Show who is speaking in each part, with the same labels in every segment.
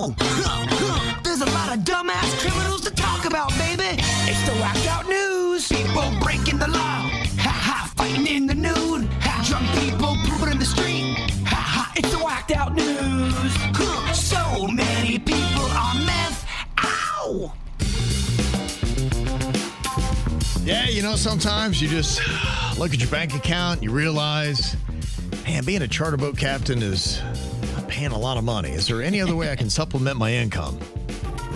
Speaker 1: Yo! There's a lot of dumbass criminals to talk about, baby. It's the whacked out news. People breaking the law. Ha-ha, fighting in the nude. Ha, drunk people pooping in the street. Ha-ha, it's the whacked out news. So many people on meth. Ow!
Speaker 2: Yeah, sometimes you just look at your bank account, you realize, man, being a charter boat captain is paying a lot of money. Is there any other way I can supplement my income?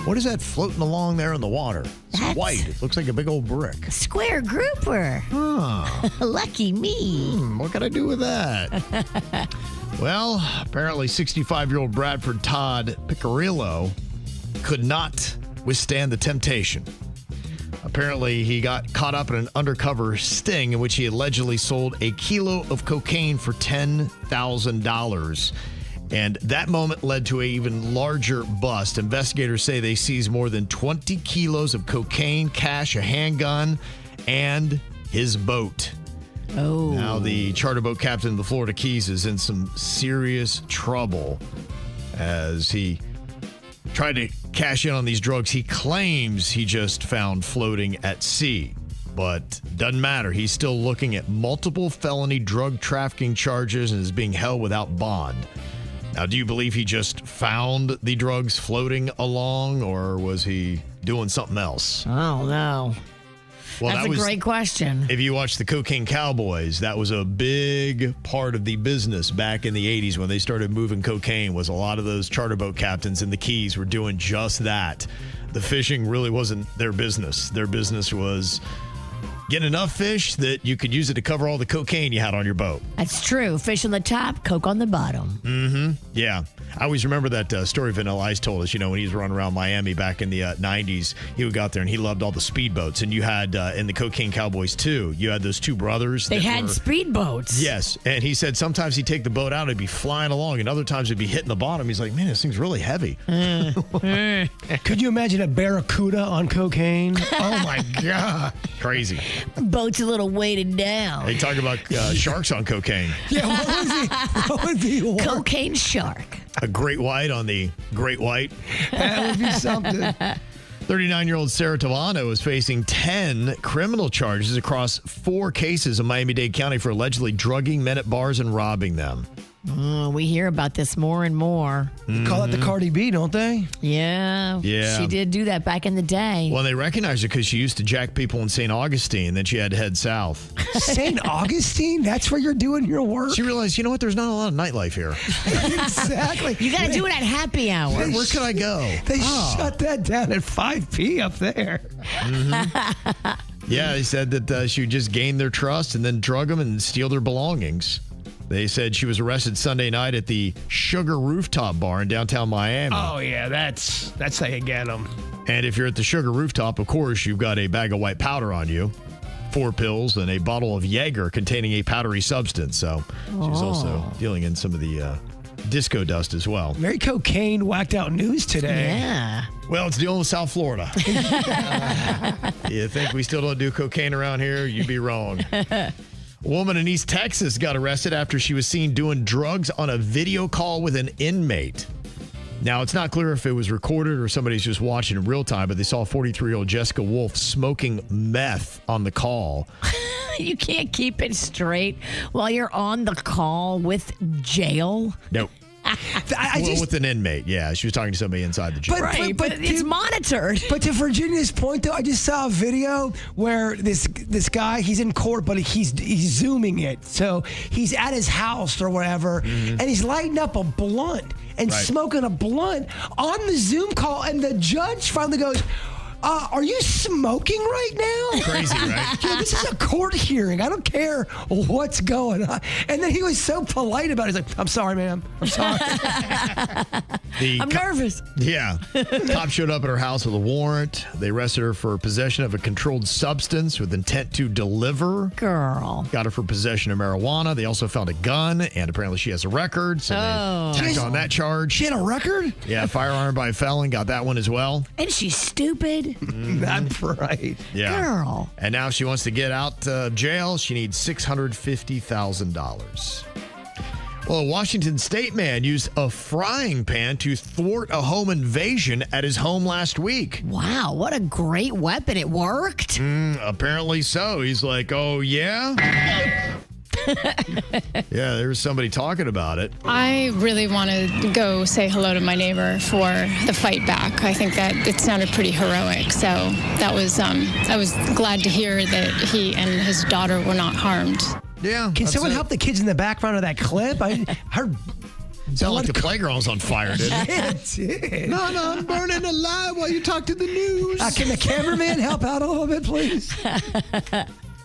Speaker 2: What is that floating along there in the water? It's white. It looks like a big old brick.
Speaker 3: Square grouper.
Speaker 2: Huh.
Speaker 3: Lucky me.
Speaker 2: What can I do with that? Well, apparently 65-year-old Bradford Todd Picarillo could not withstand the temptation. Apparently, he got caught up in an undercover sting in which he allegedly sold a kilo of cocaine for $10,000. And that moment led to an even larger bust. Investigators say they seized more than 20 kilos of cocaine, cash, a handgun, and his boat.
Speaker 3: Oh.
Speaker 2: Now, the charter boat captain of the Florida Keys is in some serious trouble as he tried to cash in on these drugs he claims he just found floating at sea. But doesn't matter. He's still looking at multiple felony drug trafficking charges and is being held without bond. Now, do you believe he just found the drugs floating along, or was he doing something else?
Speaker 3: I don't know.
Speaker 2: Well,
Speaker 3: That's a great question.
Speaker 2: If you watch the Cocaine Cowboys, that was a big part of the business back in the 80s when they started moving cocaine. Was a lot of those charter boat captains in the Keys were doing just that. The fishing really wasn't their business. Their business was getting enough fish that you could use it to cover all the cocaine you had on your boat.
Speaker 3: That's true. Fish on the top, coke on the bottom.
Speaker 2: Mm-hmm. Yeah. I always remember that story Vanilla Ice told us, when he was running around Miami back in the 90s. He would go out there and he loved all the speedboats. And you had, in the Cocaine Cowboys too, you had those two brothers.
Speaker 3: They had speedboats.
Speaker 2: Yes. And he said sometimes he'd take the boat out, it'd be flying along, and other times it'd be hitting the bottom. He's like, man, this thing's really heavy.
Speaker 4: Could you imagine a barracuda on cocaine? Oh, my God.
Speaker 2: Crazy.
Speaker 3: Boat's a little weighted down.
Speaker 2: They talk about sharks on cocaine.
Speaker 4: Yeah, what would be
Speaker 3: Cocaine shark.
Speaker 2: A great white on the Great White.
Speaker 4: That would be something.
Speaker 2: 39-year-old Sarah Tavano is facing 10 criminal charges across 4 cases in Miami-Dade County for allegedly drugging men at bars and robbing them.
Speaker 3: We hear about this more and more.
Speaker 4: They call it the Cardi B, don't they?
Speaker 3: Yeah. She did do that back in the day.
Speaker 2: Well, they recognized her because she used to jack people in St. Augustine. Then she had to head south.
Speaker 4: St. Augustine? That's where you're doing your work?
Speaker 2: She realized, there's not a lot of nightlife here.
Speaker 4: Exactly.
Speaker 3: You got to do it at happy hour.
Speaker 2: Where could I go?
Speaker 4: They shut that down at 5 p up there.
Speaker 2: Mm-hmm. Yeah, they said that she would just gain their trust and then drug them and steal their belongings. They said she was arrested Sunday night at the Sugar Rooftop Bar in downtown Miami.
Speaker 4: Oh, yeah, that's how you get them.
Speaker 2: And if you're at the Sugar Rooftop, of course, you've got a bag of white powder on you, 4 pills, and a bottle of Jaeger containing a powdery substance. So she's also dealing in some of the disco dust as well.
Speaker 4: Very cocaine whacked out news today.
Speaker 3: Yeah.
Speaker 2: Well, it's dealing with South Florida. You think we still don't do cocaine around here? You'd be wrong. A woman in East Texas got arrested after she was seen doing drugs on a video call with an inmate. Now, it's not clear if it was recorded or somebody's just watching in real time, but they saw 43-year-old Jessica Wolf smoking meth on the call.
Speaker 3: You can't keep it straight while you're on the call with jail.
Speaker 2: No. With an inmate, yeah. She was talking to somebody inside the jail.
Speaker 3: But it's monitored.
Speaker 4: But to Virginia's point, though, I just saw a video where this guy, he's in court, but he's zooming it. So he's at his house or whatever, and he's lighting up a blunt and smoking a blunt on the Zoom call, and the judge finally goes, are you smoking right now?
Speaker 2: Crazy, right?
Speaker 4: Yeah, this is a court hearing. I don't care what's going on. And then he was so polite about it. He's like, I'm sorry, ma'am. I'm sorry.
Speaker 3: I'm nervous.
Speaker 2: Yeah. Cops showed up at her house with a warrant. They arrested her for possession of a controlled substance with intent to deliver.
Speaker 3: Girl.
Speaker 2: Got her for possession of marijuana. They also found a gun, and apparently she has a record. So they tacked on that charge.
Speaker 4: She had a record?
Speaker 2: Yeah, firearm by a felon. Got that one as well.
Speaker 3: And she's stupid.
Speaker 4: That's right.
Speaker 2: Yeah.
Speaker 3: Girl.
Speaker 2: And now she wants to get out of jail. She needs $650,000. Well, a Washington State man used a frying pan to thwart a home invasion at his home last week.
Speaker 3: Wow, what a great weapon. It worked.
Speaker 2: Apparently so. He's like, oh, yeah? Yeah, there was somebody talking about it.
Speaker 5: I really want to go say hello to my neighbor for the fight back. I think that it sounded pretty heroic. So that was, I was glad to hear that he and his daughter were not harmed.
Speaker 2: Yeah.
Speaker 4: Can someone help the kids in the background of that clip? I heard.
Speaker 2: Sound like the playground was on fire, didn't it?
Speaker 4: It did.
Speaker 2: No, I'm burning alive while you talk to the news.
Speaker 4: Can the cameraman help out a little bit, please?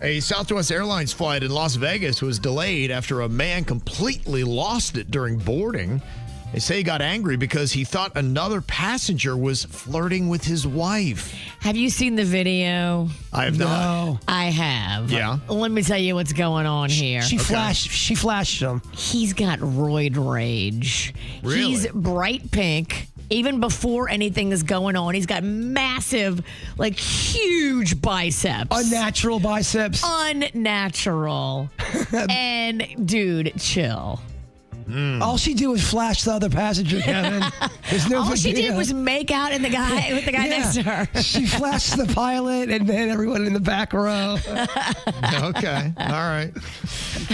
Speaker 2: A Southwest Airlines flight in Las Vegas was delayed after a man completely lost it during boarding. They say he got angry because he thought another passenger was flirting with his wife.
Speaker 3: Have you seen the video?
Speaker 2: I have not.
Speaker 3: I have.
Speaker 2: Yeah.
Speaker 3: Let me tell you what's going on here.
Speaker 4: She flashed him.
Speaker 3: He's got roid rage.
Speaker 2: Really?
Speaker 3: He's bright pink. Even before anything is going on, he's got massive, like huge biceps.
Speaker 4: Unnatural biceps.
Speaker 3: Unnatural. And dude, chill.
Speaker 4: All she did was flash the other passenger, Kevin. There's no
Speaker 3: All
Speaker 4: big
Speaker 3: she did
Speaker 4: deal.
Speaker 3: was make out with the guy next to her.
Speaker 4: She flashed the pilot and then everyone in the back row.
Speaker 2: Okay. All right.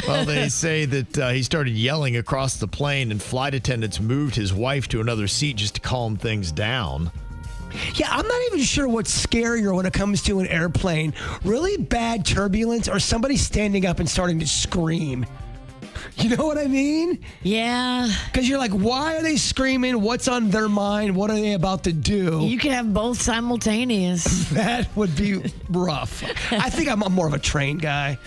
Speaker 2: Well, they say that he started yelling across the plane and flight attendants moved his wife to another seat just to calm things down.
Speaker 4: Yeah, I'm not even sure what's scarier when it comes to an airplane. Really bad turbulence or somebody standing up and starting to scream. You know what I mean?
Speaker 3: Yeah.
Speaker 4: Because you're like, why are they screaming? What's on their mind? What are they about to do?
Speaker 3: You can have both simultaneous.
Speaker 4: That would be rough. I think I'm more of a train guy.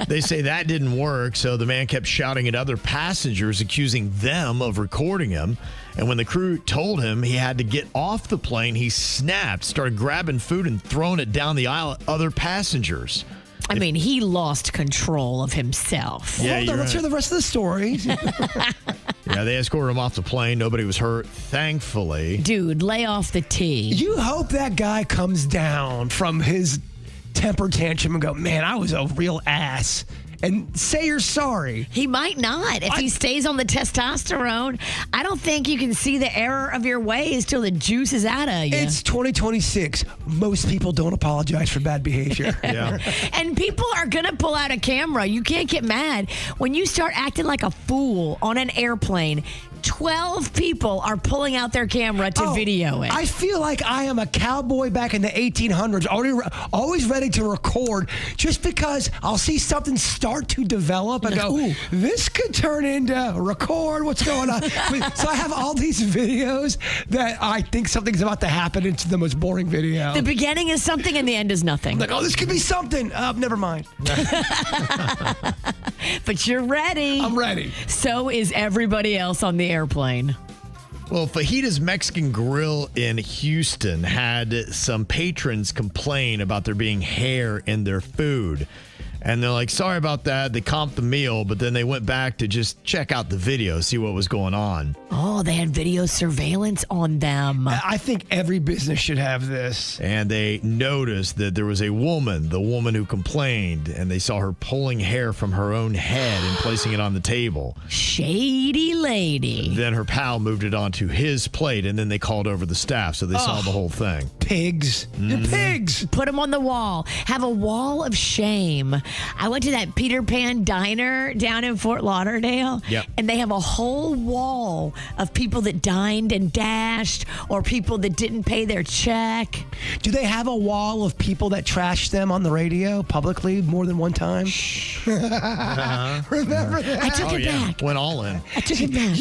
Speaker 2: They say that didn't work, so the man kept shouting at other passengers, accusing them of recording him. And when the crew told him he had to get off the plane, he snapped, started grabbing food and throwing it down the aisle at other passengers.
Speaker 3: I mean, he lost control of himself.
Speaker 2: Yeah,
Speaker 4: Hold on, let's hear the rest of the story.
Speaker 2: Yeah, they escorted him off the plane. Nobody was hurt, thankfully.
Speaker 3: Dude, lay off the tea.
Speaker 4: You hope that guy comes down from his temper tantrum and go, man, I was a real ass. And say you're sorry.
Speaker 3: He might not. If he stays on the testosterone, I don't think you can see the error of your ways till the juice is out of you.
Speaker 4: It's 2026. Most people don't apologize for bad behavior.
Speaker 2: Yeah.
Speaker 3: And people are going to pull out a camera. You can't get mad. When you start acting like a fool on an airplane, 12 people are pulling out their camera to video it.
Speaker 4: I feel like I am a cowboy back in the 1800s, always ready to record just because I'll see something start to develop and go, ooh, this could turn into record. What's going on? So I have all these videos that I think something's about to happen. It's the most boring video.
Speaker 3: The beginning is something and the end is nothing.
Speaker 4: Like, oh, this could be something. Never mind.
Speaker 3: But you're ready.
Speaker 4: I'm ready.
Speaker 3: So is everybody else on the airplane.
Speaker 2: Well, Fajita's Mexican Grill in Houston had some patrons complain about there being hair in their food. And they're like, sorry about that. They comped the meal, but then they went back to just check out the video, see what was going on.
Speaker 3: Oh, they had video surveillance on them.
Speaker 4: I think every business should have this.
Speaker 2: And they noticed that there was a woman, the woman who complained, and they saw her pulling hair from her own head and placing it on the table.
Speaker 3: Shady lady.
Speaker 2: Then her pal moved it onto his plate, and then they called over the staff, so they saw the whole thing.
Speaker 4: Pigs. You're pigs.
Speaker 3: Put them on the wall. Have a wall of shame. I went to that Peter Pan diner down in Fort Lauderdale, and they have a whole wall of people that dined and dashed or people that didn't pay their check.
Speaker 4: Do they have a wall of people that trashed them on the radio publicly more than one time? Remember that?
Speaker 3: I took it back.
Speaker 2: Went all in.
Speaker 3: I took it back.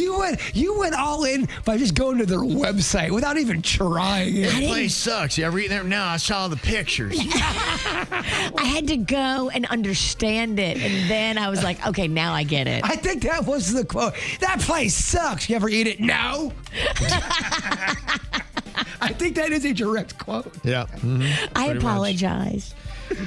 Speaker 4: You went all in by just going to their website without even trying it.
Speaker 2: The place sucks. You ever eaten there? No, I saw the pictures.
Speaker 3: I had to go and understand it, and then I was like, okay, now I get it.
Speaker 4: I think that was the quote. That place sucks. You ever eat it? No. I think that is a direct quote.
Speaker 2: Yeah. Mm-hmm.
Speaker 3: I apologize.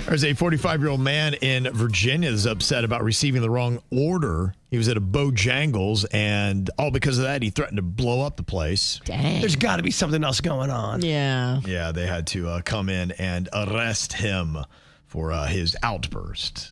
Speaker 2: There's a 45-year-old man in Virginia that's upset about receiving the wrong order. He was at a Bojangles, and all because of that, he threatened to blow up the place.
Speaker 3: Dang.
Speaker 4: There's got to be something else going on.
Speaker 3: Yeah.
Speaker 2: Yeah, they had to come in and arrest him for his outburst.